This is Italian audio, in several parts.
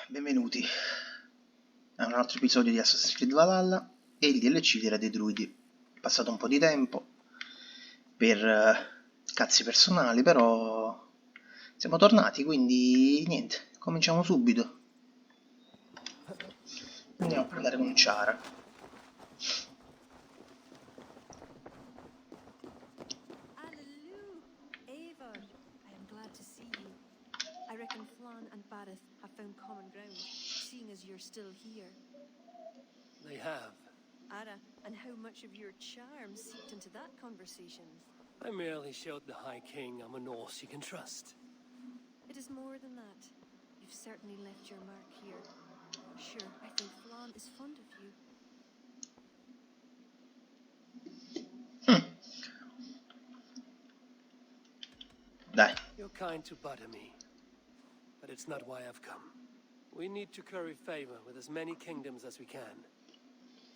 Benvenuti a un altro episodio di Assassin's Creed Valhalla e il DLC della dei Druidi. È passato un po' di tempo per cazzi personali, però siamo tornati, quindi niente, cominciamo subito. Andiamo a parlare con Ciara. I reckon Flan and Bareth have found common ground, seeing as you're still here. They have. Ara, and how much of your charm seeped into that conversation? I merely showed the High King I'm a Norse you can trust. It is more than that. You've certainly left your mark here. Sure, I think Flan is fond of you. Dai. You're kind to butter me, but it's not why I've come. We need to curry favor with as many kingdoms as we can.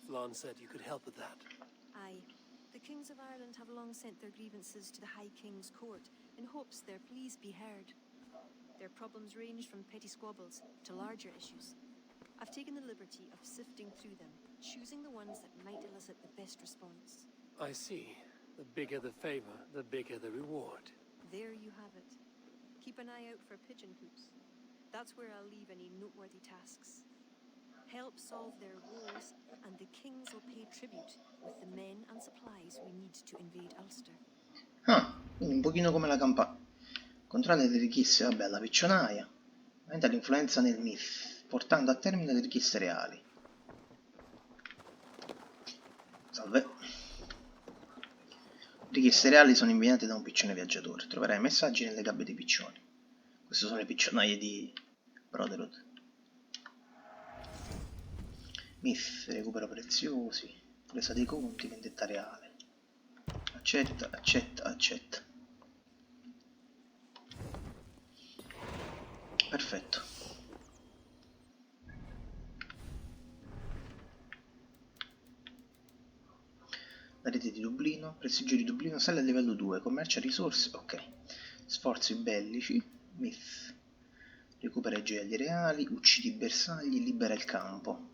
Flan said you could help with that. Aye. The kings of Ireland have long sent their grievances to the High King's court in hopes their pleas be heard. Their problems range from petty squabbles to larger issues. I've taken the liberty of sifting through them, choosing the ones that might elicit the best response. I see. The bigger the favor, the bigger the reward. There you have it. Keep an eye out for pigeon hoops. That's where I'll leave any noteworthy tasks. Help solve their woes, and the kings will pay tribute with the men and supplies we need to invade Ulster. Ah, quindi un pochino come la campagna. Controlla le richieste, vabbè, la piccionaia. Aumenta l'influenza nel MIF, portando a termine le richieste reali. Salve. Richieste reali sono inviate da un piccione viaggiatore. Troverai messaggi nelle gabbie dei piccioni. Queste sono le piccionaie di Brotherhood. MIF, recupero preziosi, presa dei conti, vendetta reale. Accetta, accetta, accetta. Perfetto. La rete di Dublino, prestigio di Dublino sale a livello 2, commercia risorse, ok. Sforzi bellici, MIF. Recupera i gioielli reali, uccidi i bersagli, libera il campo.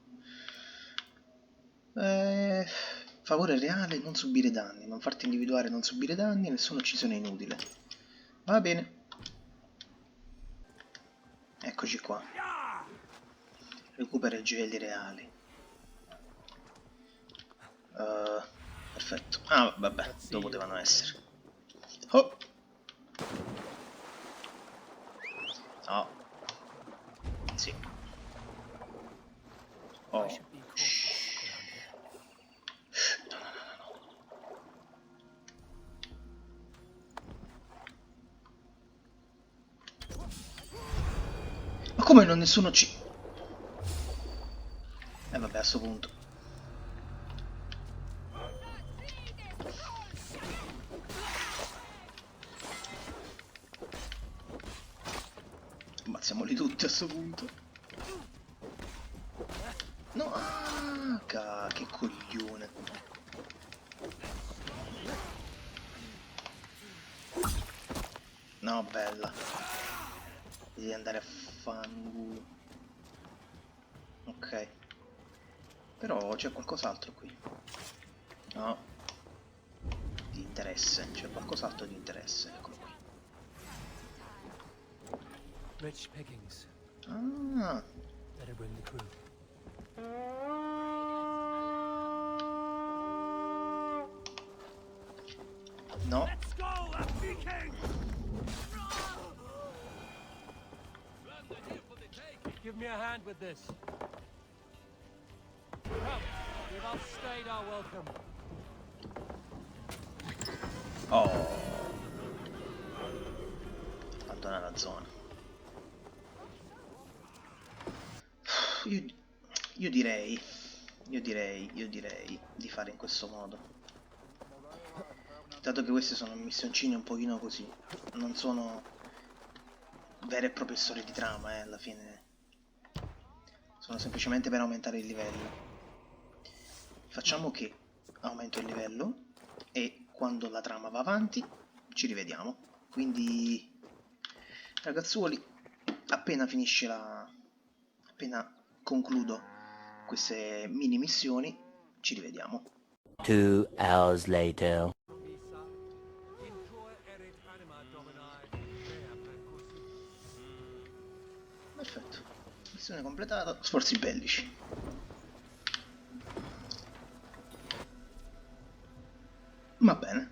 Favore reale, non subire danni, non farti individuare, non subire danni, nessuna uccisione inutile. Va bene. Eccoci qua. Recupera i gioielli reali. Perfetto. Ah, vabbè, dove potevano essere. Oh! No. Sì. Oh. Ma come non nessuno ci... vabbè, a sto punto. Ammazziamoli tutti a sto punto. No, che coglione. No, bella. Devi andare a fanculo. Ok. Però c'è qualcos'altro qui. No. Di interesse. C'è qualcos'altro di interesse. Eccolo qui. Rich pickings. Ah. Better bring the crew. No. Let's go, give me a hand with this. Come, we've outstayed our welcome. Oh. Abbandona la zona. Io direi di fare in questo modo. Dato che queste sono missioncine un pochino così, non sono vere e proprie storie di trama, alla fine sono semplicemente per aumentare il livello. Facciamo che aumento il livello e quando la trama va avanti ci rivediamo. Quindi ragazzuoli, appena finisce appena concludo queste mini missioni ci rivediamo. 2 hours later. Perfetto, missione completata, sforzi bellici. Va bene.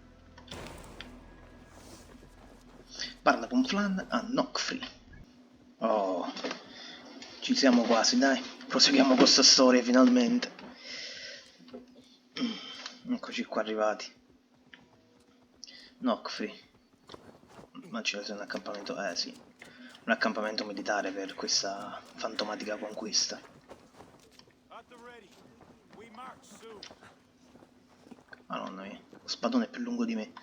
Parla con Flan a Knockfree. Oh, ci siamo quasi, dai. Proseguiamo questa storia finalmente. Eccoci qua arrivati. Knockfree. Ma ci sia un accampamento, sì. Un accampamento militare per questa fantomatica conquista. Madonna mia, lo spadone è più lungo di me.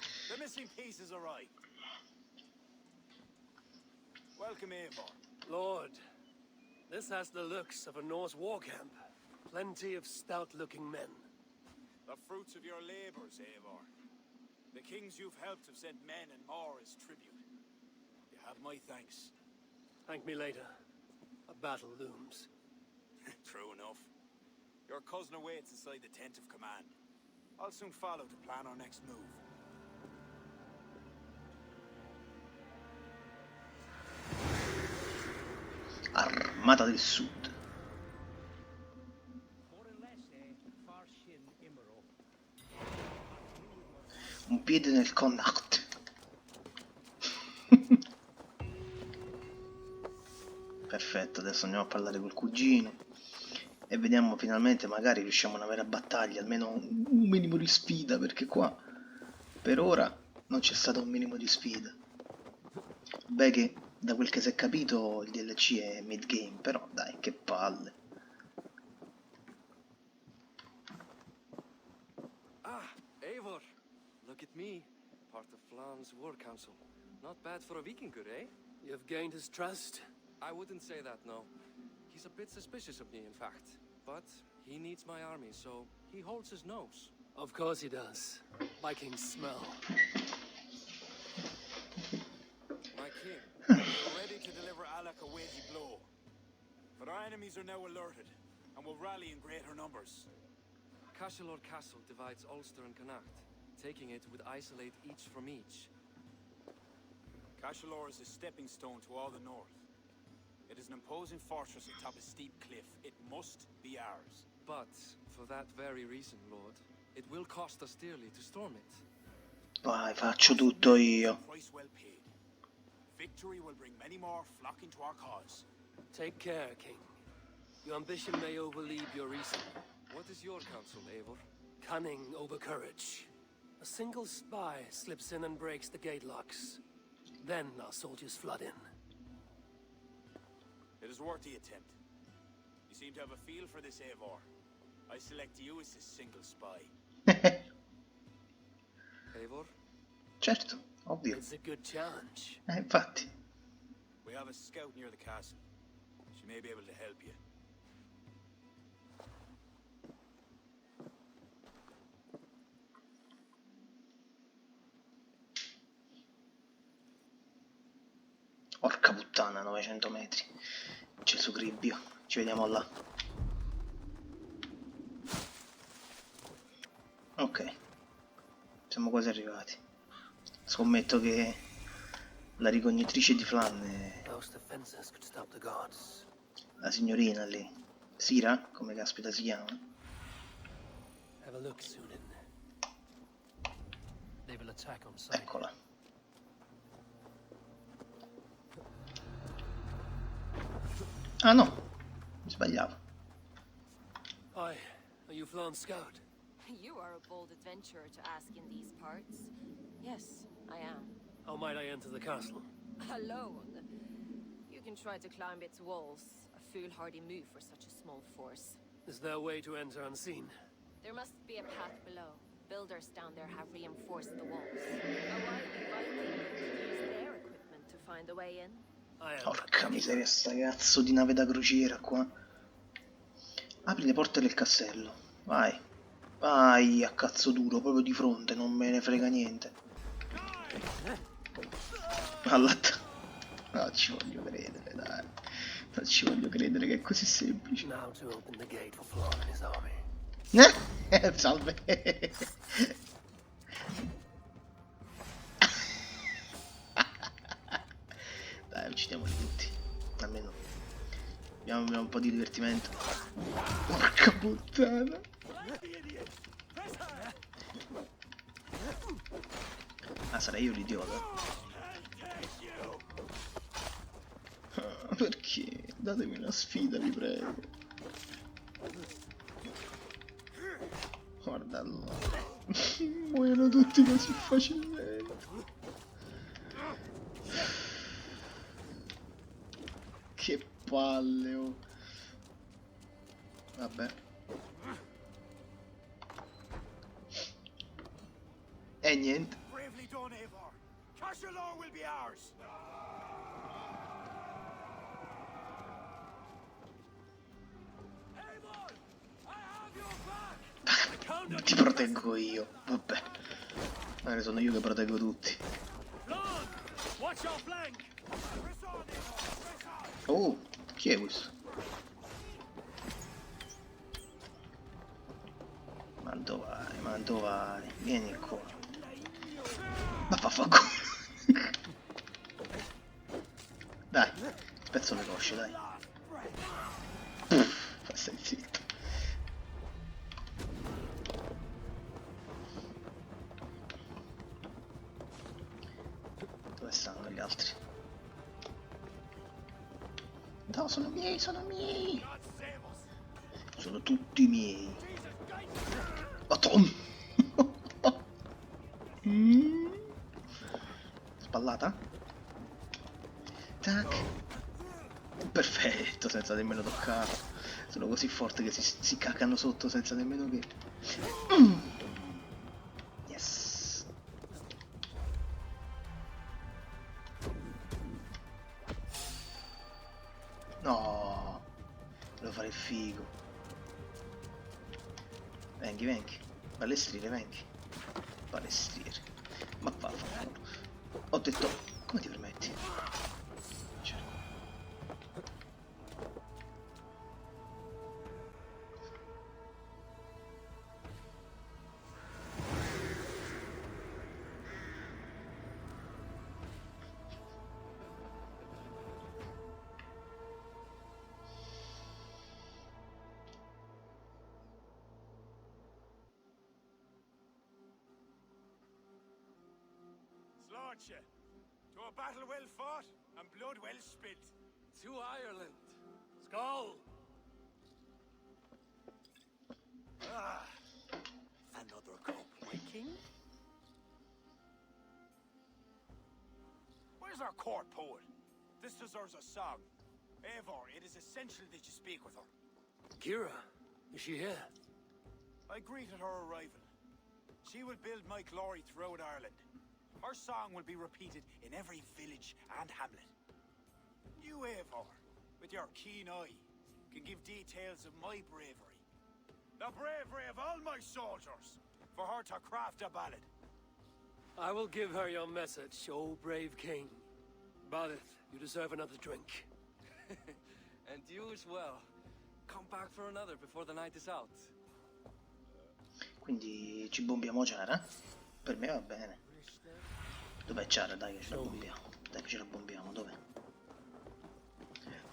Lord, this has the looks of a Norse war camp. Plenty of stout-looking men. The fruits of your labors, Eivor. The kings you've helped have sent men and more as tribute. You have my thanks. Thank me later. A battle looms. True enough. Your cousin awaits inside the tent of command. I'll soon follow to plan our next move. Armata del Sud. Un piede nel Connacht. Perfetto, adesso andiamo a parlare col cugino e vediamo finalmente, magari riusciamo ad avere a battaglia almeno un minimo di sfida, perché qua per ora non c'è stato un minimo di sfida. Beh, che da quel che si è capito il DLC è mid-game, però dai, che palle. Ah, Eivor. Look at me. Part of Flan's war council. Not bad for a Vikingur, eh? You've gained his trust? I wouldn't say that, no. He's a bit suspicious of me, in fact. But he needs my army, so he holds his nose. Of course he does. Vikings smell. My king, we're ready to deliver Alec a weighty blow. But our enemies are now alerted, and will rally in greater numbers. Cashelor Castle divides Ulster and Connacht. Taking it would isolate each from each. Cashelor is a stepping stone to all the north. It is an imposing fortress atop a steep cliff. It must be ours. But, for that very reason, Lord, it will cost us dearly to storm it. Vai, faccio tutto io. Price well paid. Victory will bring many more flocking to our cause. Take care, King. Your ambition may overleap your reason. What is your counsel, Eivor? Cunning over courage. A single spy slips in and breaks the gate locks. Then our soldiers flood in. It is worth the attempt. You seem to have a feel for this, Eivor. I select you as this single spy. Eivor? Certo, ovvio. It's a good challenge. Infatti. We have a scout near the castle. She may be able to help you. Porca puttana, 900 metri. C'è su Gribbio. Ci vediamo là. Ok. Siamo quasi arrivati. Scommetto che la ricognitrice di Flan è Those defenses could stop the gods. la signorina lì. Sira? Come caspita si chiama? Have a look, Sunan. They will attack on sight. Eccola. Ah no, mi sbagliavo. Hi, are you Flan Scout? You are a bold adventurer to ask in these parts. Yes, I am. How might I enter the castle? Alone. You can try to climb its walls. A foolhardy move for such a small force. Is there a way to enter unseen? There must be a path below. Builders down there have reinforced the walls. A wily Viking could use their equipment to find a way in. I am. Porca miseria, sta cazzo di nave da crociera qua. Apri le porte del castello. Vai. Vai, a cazzo duro, proprio di fronte, non me ne frega niente. All'attacco. No, ci voglio credere, dai. Non ci voglio credere che è così semplice. Now to open the gate for Flann and his army. Salve. Dai, uccidiamoli tutti. Almeno abbiamo un po' di divertimento. Porca puttana. Ah, sarei io l'idiota. Ah, perché? Datemi una sfida, vi prego. Guarda là. Muoiono tutti così facilmente. Che palle, oh. Vabbè. E niente. Bravely done, Eivor. Cashalor will be ours. Eivor, I have your back. Ti proteggo io. Vabbè. Magari sono io che proteggo tutti. Flann, watch your flank. Press on, Eivor. Press on. Oh, chi è questo? Ma dove vai? Ma dove vai? Vieni qua. Ma vaffanculo. Dai, spezzo le cosce, dai. Stai zitto. Dove stanno gli altri? No, sono miei, sono miei. God save us. Sono tutti miei. Madonna. Spallata? Tac. Perfetto, senza nemmeno toccarlo. Sono così forti che si cacano sotto senza nemmeno che... Yes. No. Devo fare il figo. Venghi, venghi. Ballestriere, venghi. Ballestriere. Ma vaffanculo. Ho detto... Come ti permetti? Cioè. Slaughter. To a battle well fought and blood well spilt. To Ireland. Skull. Ah, another cup, my king. Where's our court poet? This deserves a song. Eivor, it is essential that you speak with her. Kira, is she here? I greeted her arrival. She will build my glory throughout Ireland. Her song will be repeated in every village and hamlet. You, Eivor, with your keen eye, can give details of my bravery. The bravery of all my soldiers, for her to craft a ballad. I will give her your message, O brave king. Balith, you deserve another drink. And you as well. Come back for another before the night is out. Quindi ci bombiamo Ciara? Per me va bene. Dov'è Ciara? Dai che ce la bombiamo. Dai che ce la bombiamo, dov'è?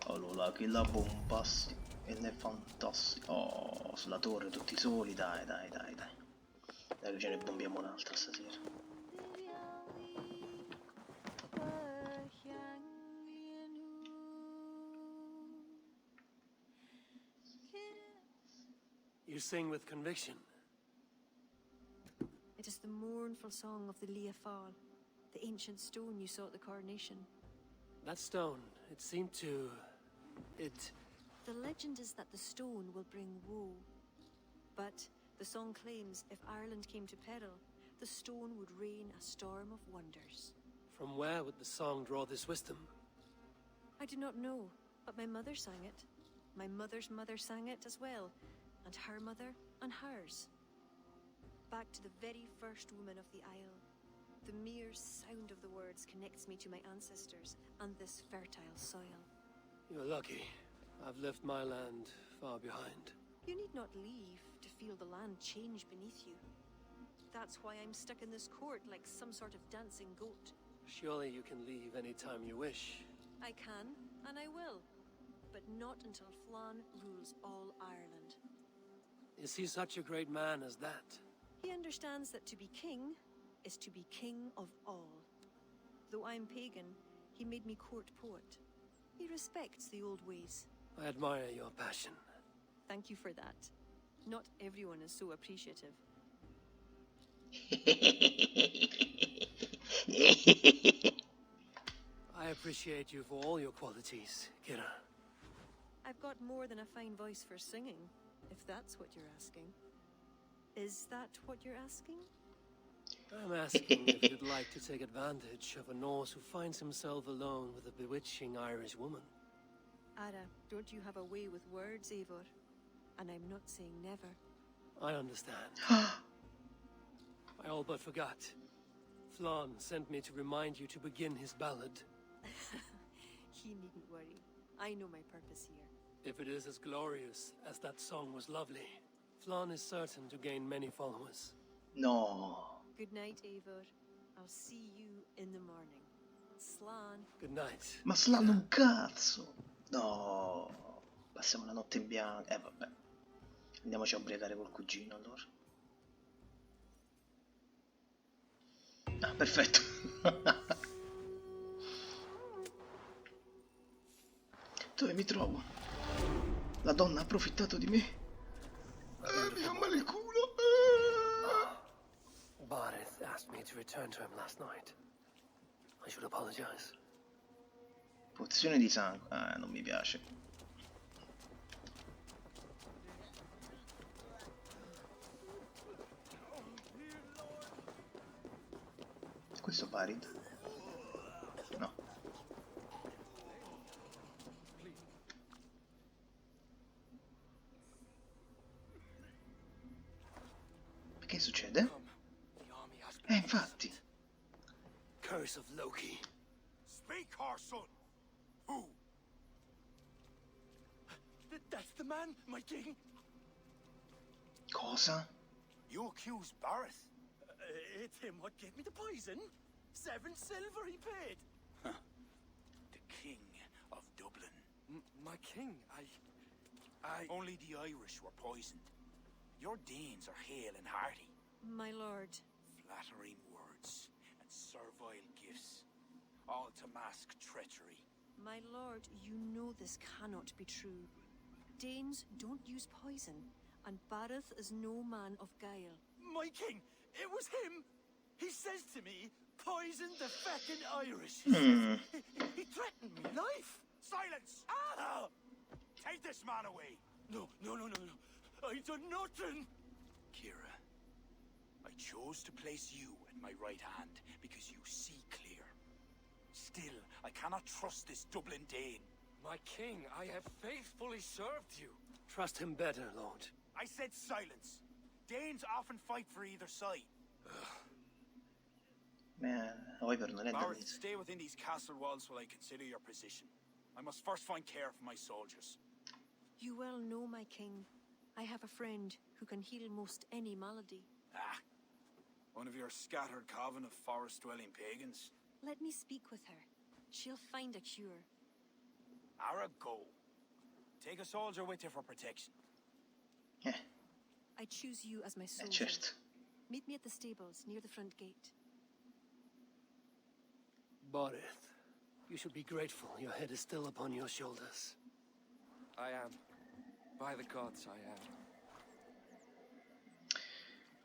Allora, che la bombasti. E ne è fantastico. Oh, sulla torre tutti soli, dai, dai, dai, dai. Dai che ce ne bombiamo un'altra stasera. You sing with conviction. It is the mournful song of the Liafal, the ancient stone you saw at the coronation. That stone, it seemed to... The legend is that the stone will bring woe. But the song claims if Ireland came to peril, the stone would rain a storm of wonders. From where would the song draw this wisdom? I do not know, but my mother sang it. My mother's mother sang it as well, and her mother and hers. Back to the very first woman of the Isle. The mere sound of the words connects me to my ancestors and this fertile soil. You're lucky. I've left my land far behind. You need not leave to feel the land change beneath you. That's why I'm stuck in this court like some sort of dancing goat. Surely you can leave any time you wish. I can, and I will. But not until Flann rules all Ireland. Is he such a great man as that? He understands that to be king is to be king of all. Though I'm pagan, he made me court poet. He respects the old ways. I admire your passion. Thank you for that. Not everyone is so appreciative. I appreciate you for all your qualities, Kira. I've got more than a fine voice for singing, if that's what you're asking. Is that what you're asking? I'm asking if you'd like to take advantage of a Norse who finds himself alone with a bewitching Irish woman. Ara, don't you have a way with words, Eivor? And I'm not saying never. I understand. I all but forgot. Flann sent me to remind you to begin his ballad. He needn't worry. I know my purpose here. If it is as glorious as that song was lovely, Flann is certain to gain many followers. No. Good night, Eivor. I'll see you in the morning. Slan. Good night. Ma Slan un cazzo. No. Passiamo la notte in bianco. Vabbè. Andiamoci a ubriacare col cugino allora. Ah, perfetto. Dove mi trovo? La donna ha approfittato di me. Mi fa male il culo. Barith asked me to return to him last night. I should apologize. Pozione di sangue. Ah, non mi piace. Questo Barid? No. Che succede? Infatti. Curse of Loki. Speak, our son. Who? That's the man, my king. Cosa? You accuse Bareth? It's him what gave me the poison. 7 silver he paid. The king of Dublin. My king, I... Only the Irish were poisoned. Your Danes are hale and hearty. My lord. Flattering words and servile gifts, all to mask treachery. My lord, you know this cannot be true. Danes don't use poison, and Bareth is no man of guile. My king, it was him. He says to me, poison the feckin' Irish. He threatened me life. Silence! Ah! Take this man away! No. I done nothing. Kira, I chose to place you at my right hand because you see clear. Still, I cannot trust this Dublin Dane. My king, I have faithfully served you. Trust him better, Lord. I said silence. Danes often fight for either side. However, non è Bareth, danese. stay within these castle walls while I consider your position. I must first find care for my soldiers. You well know, my king. I have a friend who can heal most any malady. Ah, one of your scattered coven of forest-dwelling pagans. Let me speak with her. She'll find a cure. Ara, go. Take a soldier with you for protection. I choose you as my soldier. Certo. Meet me at the stables near the front gate. Barith, you should be grateful your head is still upon your shoulders. I am. By the gods, I am.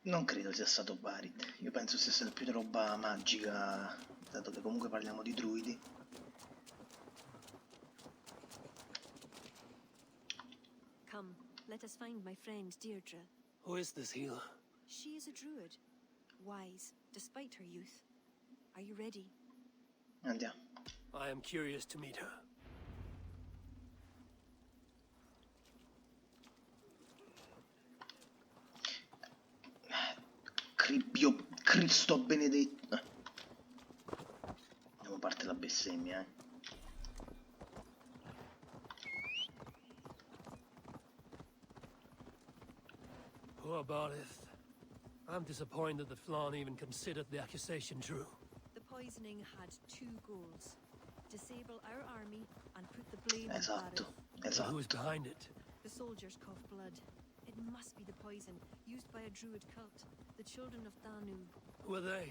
Non credo sia stato Barid. Io penso sia stata più roba magica, dato che comunque parliamo di druidi. Come, let us find my friend Deirdre. Who is this healer? She is a druid, wise, despite her youth. Are you ready? Andiamo. I am curious to meet her. Cristo benedetto. Andiamo, parte la bestemmia, Poor Barith. I'm disappointed that Flann even considered the accusation true. The poisoning had two goals. Disable our army and put the blame on Esatto, Barith. But who's esatto. behind it? The soldiers cough blood. It must be the poison used by a druid cult, the children of Danu. Who are they?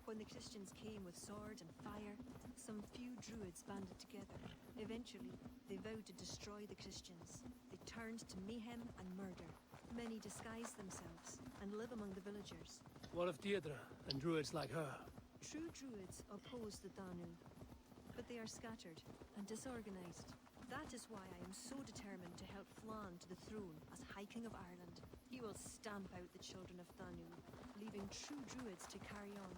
When the Christians came with sword and fire, some few druids banded together. Eventually, they vowed to destroy the Christians. They turned to mayhem and murder. Many disguise themselves and live among the villagers. What of Deirdre and druids like her? True druids oppose the Danu, but they are scattered and disorganized. That is why I am so determined to help Flann to the throne as High King of Ireland. He will stamp out the children of Danu, leaving true druids to carry on.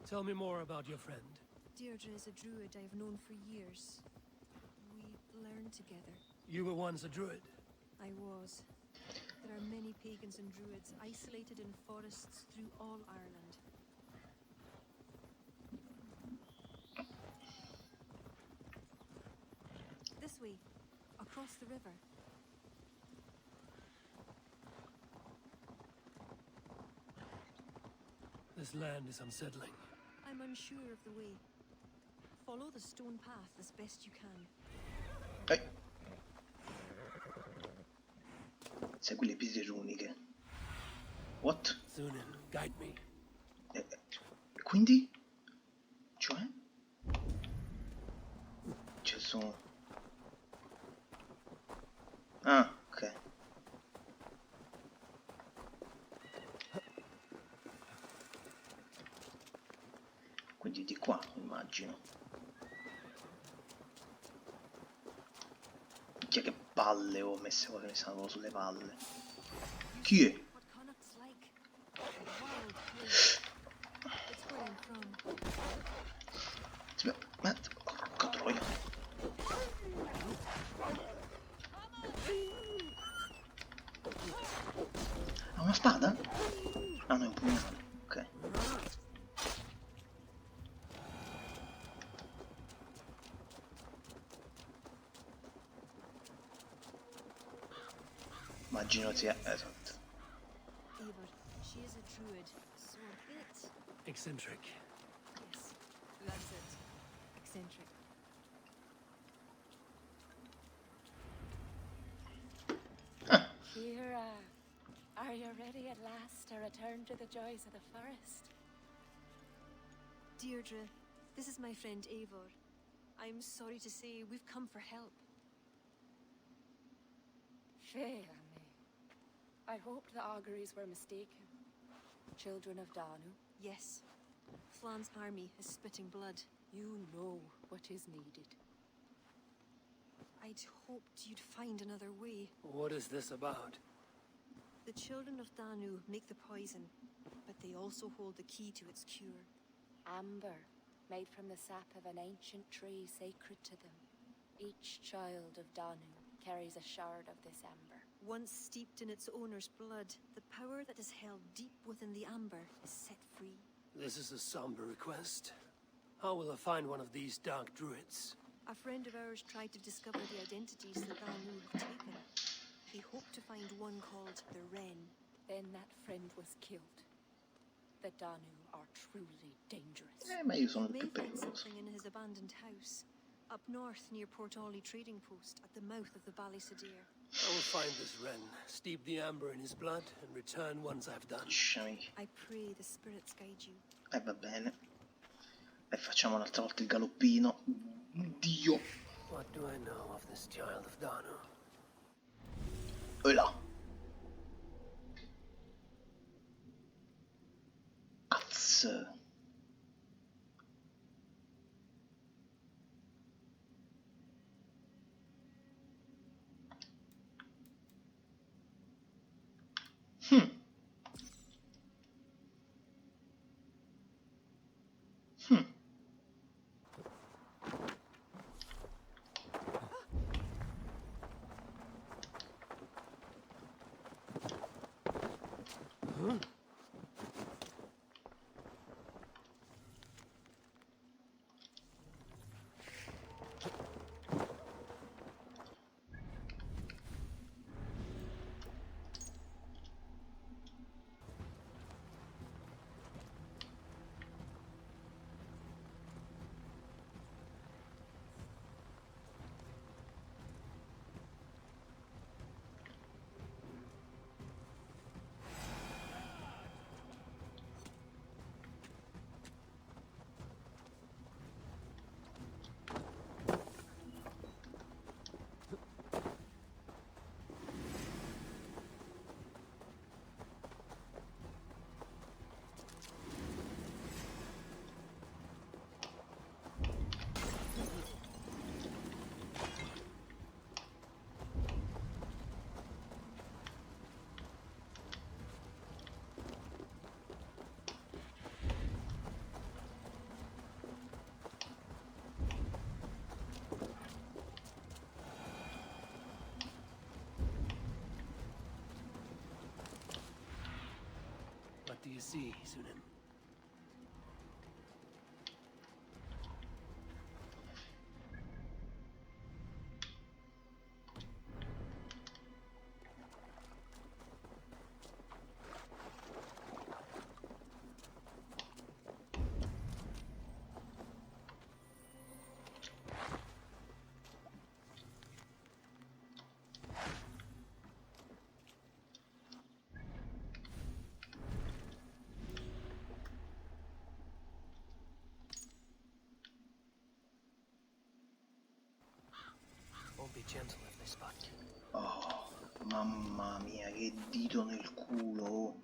Tell me more about your friend. Deirdre is a druid I have known for years. We learned together. You were once a druid. I was. There are many pagans and druids isolated in forests through all Ireland. This way, across the river. This land is unsettling. I'm unsure of the way. Follow the stone path as best you can. Segui le pietre runiche. What? Zunin, guide me. Quindi? Cioè? Ci sono... Ah, ok. Quindi di qua, immagino. Minchia che palle ho messe quelle che mi stanno sulle palle. Chi è? What Connacht's like? A wild place. It's where I'm from. Ma... Porca troia. Ha una spada? Ah no, è un pugnale. Ok. Immagino sia... esatto. Eivor, she is a druid, so a bit... Eccentric. Yes, that's it. Eccentric. Kira, are you ready at last to return to the joys of the forest? Deirdre, this is my friend Eivor. I'm sorry to say we've come for help. Fair me. I hoped the auguries were mistaken. Children of Danu, Yes. Flann's army is spitting blood. you know what is needed. I'd hoped you'd find another way. What is this about? The children of Danu make the poison, but they also hold the key to its cure. Amber, made from the sap of an ancient tree sacred to them. Each child of Danu carries a shard of this amber. Once steeped in its owner's blood, the power that is held deep within the amber is set free. This is a somber request. How will I find one of these dark druids? A friend of ours tried to discover the identities the Danu have taken. He hoped to find one called the Wren. Then that friend was killed. The Danu are truly dangerous. Ma io sono You may più find pericoloso. something in his abandoned house, up north near Port Ollie trading post at the mouth of the Ballysadere. I will find this wren, steep the amber in his blood, and return once I've done. Lasciami. I pray the spirits guide you. Va bene. E facciamo un'altra volta il galoppino. Dio. What do I know of this child of Danu? E là. Cazzo. Hmm. Hmm. you see, Sunan. Won't be gentle if they spot you. Oh, mamma mia, che dito nel culo.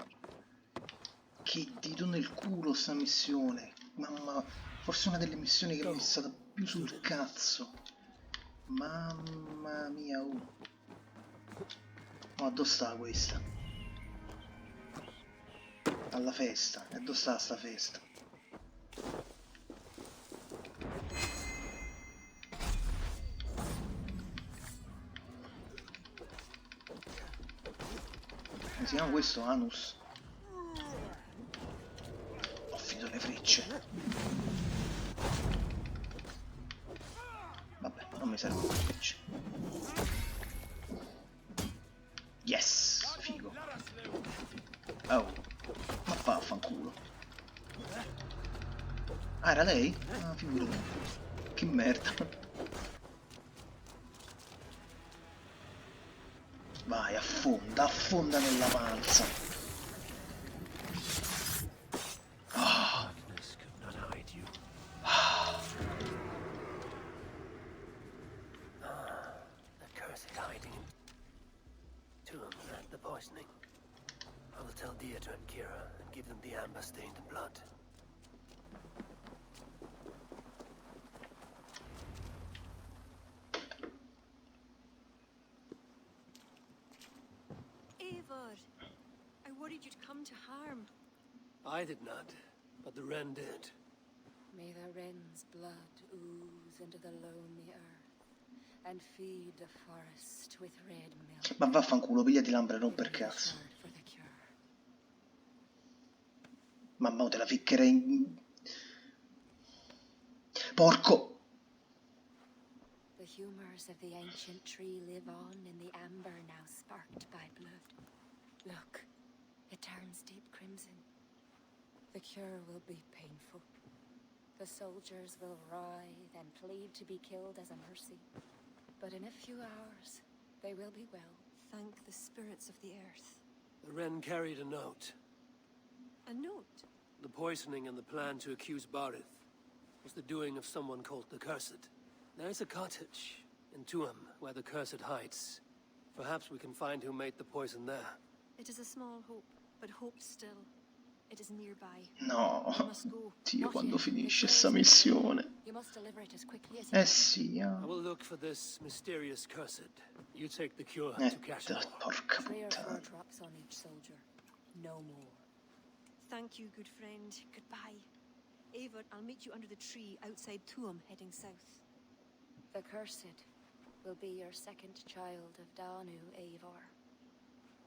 Che dito nel culo sta missione. Mamma, forse una delle missioni che mi è stata più sul cazzo. Mamma mia, oh. Ma dove sta questa? Alla festa. E dove sta sta festa? Come si chiama questo? Anus? Ho finito le frecce. Vabbè, non mi servono le frecce. Yes, figo. Oh, ma vaffanculo. Ah, era lei? Ah, figurati. Che merda. Vai, affonda, affonda nella panza. Ah. Darkness could not hide you. The curse is hiding in tomb and the poisoning. I will tell Deirdre and Kira and give them the amber stained blood. Eivor, I worried you'd come to harm. I did not, but the Wren did. May the wren's blood ooze into the lonely earth and feed the forest with red milk. Ma vaffanculo, pigliati l'ambra, non per Give me a cazzo. shard for the cure. Mamma, te la ficcherei in... Porco! The humors of the ancient tree live on in the amber now sparked by blood. Look, it turns deep crimson. The cure will be painful. The soldiers will writhe and plead to be killed as a mercy. But in a few hours, they will be well. Thank the spirits of the earth. The Wren carried a note. A note? The poisoning and the plan to accuse Barith was the doing of someone called the Cursed. There is a cottage in Tuam where the Cursed hides. Perhaps we can find who made the poison there. It is a small hope, but hope still. It is nearby. No, We must go. Dio, quando Not yet. finisce The sta cure is missione. You must deliver it as quickly as you Eh can. sì, I will look for this mysterious Cursed. You take the cure to Cashmore. porca 3 or 4 puttana. drops on each soldier. No more. Thank you, good friend. Goodbye. Eivor, I'll meet you under the tree outside Tuam, heading south. The Cursed will be your second child of Danu, Eivor.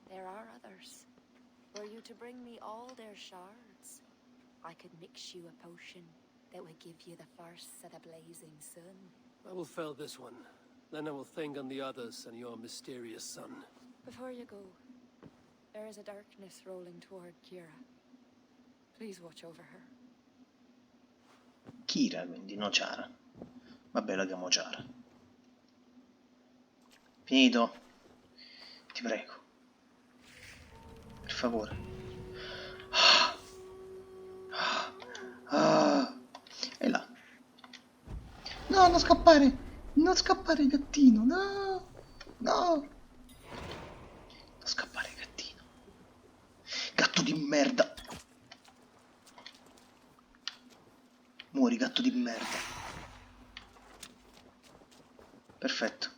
There are others. Were you to bring me all their shards, I could mix you a potion that would give you the force of the blazing sun. I will fell this one. Then I will think on the others and your mysterious son. Before you go, there is a darkness rolling toward Kira. Please watch over her. Kira, quindi, no Ciara. Vabbè, la chiamo Ciara. Finito? Ti prego. Per favore. E là. No, non scappare! Non scappare, gattino! No! No! Non scappare, gattino. Gatto di merda! Muori, gatto di merda. Perfetto.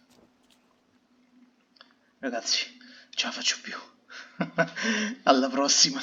Ragazzi, ce la faccio più. Alla prossima.